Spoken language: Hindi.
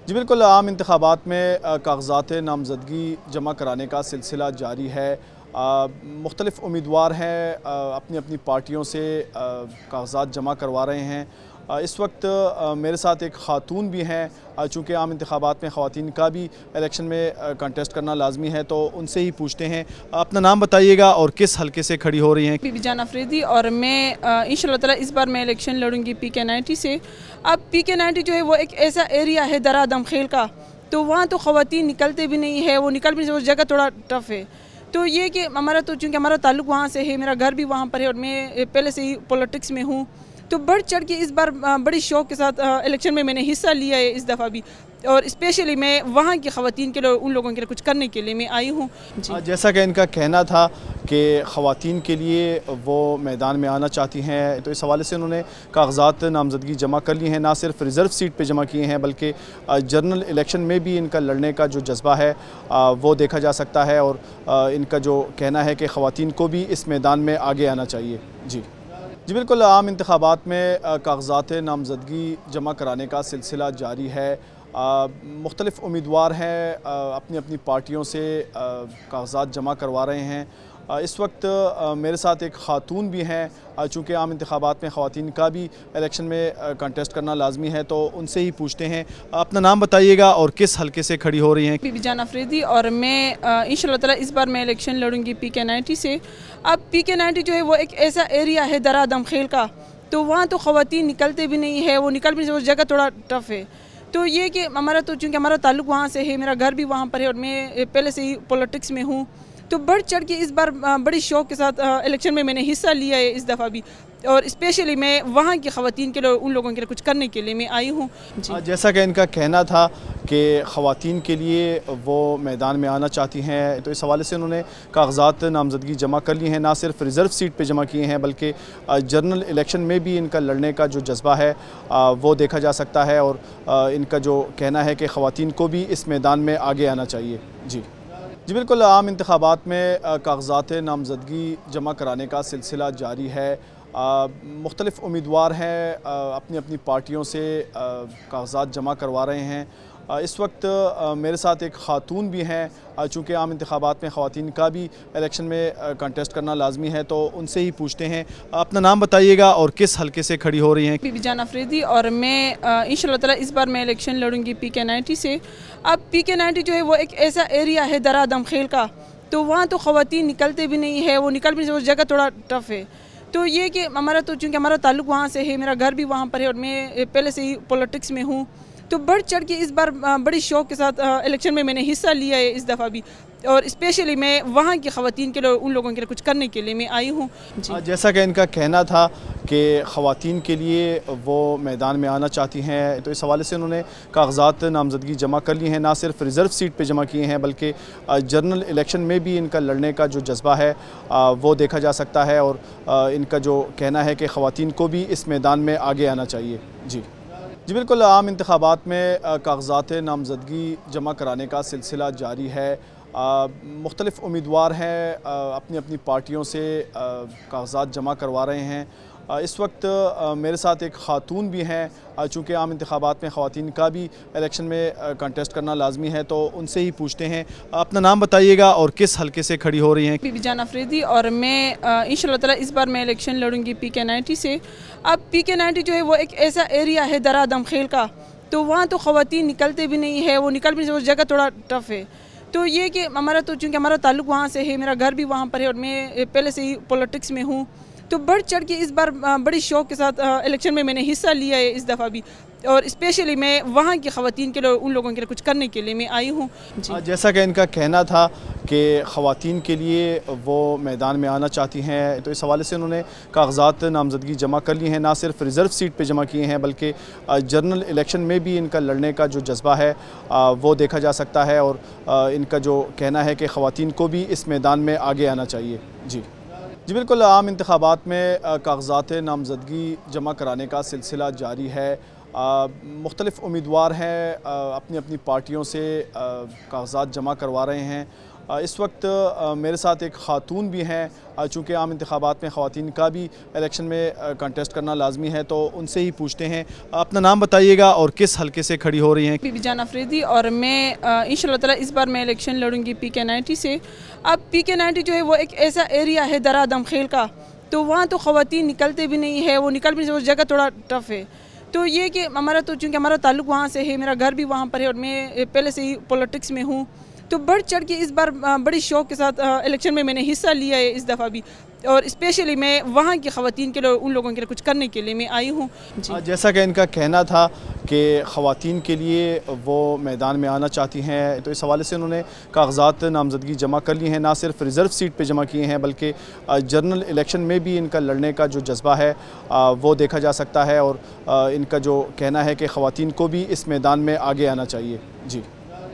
जी बिल्कुल, आम इंतखाबात में कागज़ात नामज़दगी जमा कराने का सिलसिला जारी है। मुख्तलिफ़ उम्मीदवार हैं, अपनी अपनी पार्टियों से कागज़ात जमा करवा रहे हैं। इस वक्त मेरे साथ एक ख़ातून भी हैं। चूँकि आम इंतखाबात में ख़वातीन का भी इलेक्शन में कंटेस्ट करना लाजमी है, तो उनसे ही पूछते हैं। अपना नाम बताइएगा और किस हलके से खड़ी हो रही हैं? बीबी जान अफरीदी और मैं इंशाल्लाह ताला इस बार मैं इलेक्शन लड़ूंगी PK90 से। अब PK90 जो है वो एक ऐसा एरिया है दरा दमखेल का, तो वहाँ तो ख़वातीन निकलते भी नहीं है, वो निकल भी नहीं, उस जगह थोड़ा टफ है। तो ये कि हमारा तो चूँकि हमारा ताल्लुक़ वहाँ से है, मेरा घर भी वहाँ पर है और मैं पहले से ही पॉलिटिक्स में हूँ, तो बढ़ चढ़ के इस बार बड़ी शौक़ के साथ इलेक्शन में मैंने हिस्सा लिया है इस दफ़ा भी। और स्पेशली मैं वहाँ की ख़वातीन के लिए, उन लोगों के लिए कुछ करने के लिए मैं आई हूँ। जैसा कि इनका कहना था कि ख़वातीन के लिए वो मैदान में आना चाहती हैं, तो इस हवाले से उन्होंने कागज़ात नामज़दगी जमा कर ली हैं। ना सिर्फ रिज़र्व सीट पे जमा किए हैं, बल्कि जनरल इलेक्शन में भी इनका लड़ने का जो जज्बा है वो देखा जा सकता है। और इनका जो कहना है कि ख़वातीन को भी इस मैदान में आगे आना चाहिए। जी बिल्कुल, आम इंतखाबात में कागज़ात नामज़दगी जमा कराने का सिलसिला जारी है। मुख्तलिफ़ उम्मीदवार हैं, अपनी अपनी पार्टियों से कागज़ात जमा करवा रहे हैं। इस वक्त मेरे साथ एक ख़ातून भी हैं। चूँकि आम इंतखाबात में ख़वातीन का भी इलेक्शन में कंटेस्ट करना लाजमी है, तो उनसे ही पूछते हैं। अपना नाम बताइएगा और किस हलके से खड़ी हो रही हैं? बीबी जान अफरीदी और मैं इंशाल्लाह ताला इस बार मैं इलेक्शन लड़ूंगी PK90 से। अब PK90 जो है वो एक ऐसा एरिया है दरा दमखेल का, तो वहाँ तो ख़वातीन निकलते भी नहीं है, वो निकल भी नहीं, उस जगह थोड़ा टफ है। तो ये कि हमारा तो चूँकि हमारा ताल्लुक़ वहाँ से है, मेरा घर भी वहाँ पर है और मैं पहले से ही पॉलिटिक्स में हूँ, तो बढ़ चढ़ के इस बार बड़ी शौक़ के साथ इलेक्शन में मैंने हिस्सा लिया है इस दफ़ा भी। और स्पेशली मैं वहाँ की ख़वातीन के लिए, उन लोगों के लिए कुछ करने के लिए मैं आई हूँ। जैसा कि इनका कहना था कि ख़वातीन के लिए वो मैदान में आना चाहती हैं, तो इस हवाले से उन्होंने कागज़ात नामज़दगी जमा कर ली हैं। ना सिर्फ रिज़र्व सीट पे जमा किए हैं, बल्कि जनरल इलेक्शन में भी इनका लड़ने का जो जज्बा है वो देखा जा सकता है। और इनका जो कहना है कि ख़वातीन को भी इस मैदान में आगे आना चाहिए। जी बिल्कुल, आम इंतखाबात में कागज़ात नामज़दगी जमा कराने का सिलसिला जारी है। मुख्तलिफ़ उम्मीदवार हैं, अपनी अपनी पार्टियों से कागज़ात जमा करवा रहे हैं। इस वक्त मेरे साथ एक ख़ातून भी हैं। चूँकि आम इंतखाबात में ख़वातीन का भी इलेक्शन में कंटेस्ट करना लाजमी है, तो उनसे ही पूछते हैं। अपना नाम बताइएगा और किस हलके से खड़ी हो रही हैं? बीबी जान अफरीदी और मैं इंशाल्लाह ताला इस बार मैं इलेक्शन लड़ूंगी PK90 से। अब PK90 जो है वो एक ऐसा एरिया है दरा दमखेल का, तो वहाँ तो ख़वातीन निकलते भी नहीं है, वो निकल भी नहीं, उस जगह थोड़ा टफ है। तो ये कि हमारा तो चूँकि हमारा ताल्लुक़ वहाँ से है, मेरा घर भी वहाँ पर है और मैं पहले से ही पॉलिटिक्स में हूँ, तो बढ़ चढ़ के इस बार बड़ी शौक़ के साथ इलेक्शन में मैंने हिस्सा लिया है इस दफ़ा भी। और स्पेशली मैं वहाँ की ख़वातीन के लिए, उन लोगों के लिए कुछ करने के लिए मैं आई हूँ। जैसा कि इनका कहना था कि ख़वातीन के लिए वो मैदान में आना चाहती हैं, तो इस हवाले से उन्होंने कागज़ात नामज़दगी जमा कर ली हैं। ना सिर्फ रिज़र्व सीट पे जमा किए हैं, बल्कि जनरल इलेक्शन में भी इनका लड़ने का जो जज्बा है वो देखा जा सकता है। और इनका जो कहना है कि ख़वातीन को भी इस मैदान में आगे आना चाहिए। जी बिल्कुल, आम इंतखाबात में कागज़ात नामज़दगी जमा कराने का सिलसिला जारी है। मुख्तलिफ़ उम्मीदवार हैं, अपनी अपनी पार्टियों से कागज़ात जमा करवा रहे हैं। इस वक्त मेरे साथ एक ख़ातून भी हैं। चूँकि आम इंतखाबात में ख़वातीन का भी इलेक्शन में कंटेस्ट करना लाजमी है, तो उनसे ही पूछते हैं। अपना नाम बताइएगा और किस हलके से खड़ी हो रही हैं? बीबी जान अफरीदी और मैं इंशाल्लाह ताला इस बार मैं इलेक्शन लड़ूंगी PK90 से। अब PK90 जो है वो एक ऐसा एरिया है दरा दमखेल का, तो वहाँ तो ख़वातीन निकलते भी नहीं है, वो निकल भी नहीं, उस जगह थोड़ा टफ है। तो ये कि हमारा तो चूँकि हमारा ताल्लुक़ वहाँ से है, मेरा घर भी वहाँ पर है और मैं पहले से ही पॉलिटिक्स में हूँ, तो बढ़ चढ़ के इस बार बड़ी शौक़ के साथ इलेक्शन में मैंने हिस्सा लिया है इस दफ़ा भी। और स्पेशली मैं वहाँ की ख़वातीन के लिए, उन लोगों के लिए कुछ करने के लिए मैं आई हूँ। जैसा कि इनका कहना था कि ख़वातीन के लिए वो मैदान में आना चाहती हैं, तो इस हवाले से उन्होंने कागज़ात नामज़दगी जमा कर ली हैं। ना सिर्फ रिज़र्व सीट पे जमा किए हैं, बल्कि जनरल इलेक्शन में भी इनका लड़ने का जो जज्बा है वो देखा जा सकता है। और इनका जो कहना है कि ख़वातीन को भी इस मैदान में आगे आना चाहिए। जी बिल्कुल, आम इंतखाबात में कागज़ात नामज़दगी जमा कराने का सिलसिला जारी है। मुख्तलिफ़ उम्मीदवार हैं, अपनी अपनी पार्टियों से कागज़ात जमा करवा रहे हैं। इस वक्त मेरे साथ एक ख़ातून भी हैं, चूँकि आम इंतखाबात में ख़वातीन का भी इलेक्शन में कंटेस्ट करना लाजमी है, तो उनसे ही पूछते हैं। अपना नाम बताइएगा और किस हलके से खड़ी हो रही हैं? बीबी जान अफरीदी, और मैं इंशाल्लाह ताला इस बार मैं इलेक्शन लड़ूंगी PK90 से। अब PK90 जो है वो एक ऐसा एरिया है दरा दमखेल का, तो वहाँ तो ख़वातीन निकलते भी नहीं है, वो निकल भी नहीं, वो जगह थोड़ा टफ है। तो ये कि हमारा तो चूँकि हमारा ताल्लुक़ वहाँ से है, मेरा घर भी वहाँ पर है और मैं पहले से ही पॉलिटिक्स में हूँ, तो बढ़ चढ़ के इस बार बड़ी शौक़ के साथ इलेक्शन में मैंने हिस्सा लिया है इस दफ़ा भी, और स्पेशली मैं वहाँ की ख़वातीन के लिए, उन लोगों के लिए कुछ करने के लिए मैं आई हूँ। जैसा कि इनका कहना था कि ख़वातीन के लिए वो मैदान में आना चाहती हैं, तो इस हवाले से उन्होंने कागज़ात नामज़दगी जमा कर ली हैं। ना सिर्फ रिज़र्व सीट पे जमा किए हैं बल्कि जनरल इलेक्शन में भी इनका लड़ने का जो जज्बा है वो देखा जा सकता है, और इनका जो कहना है कि ख़वातीन को भी इस मैदान में आगे आना चाहिए। जी।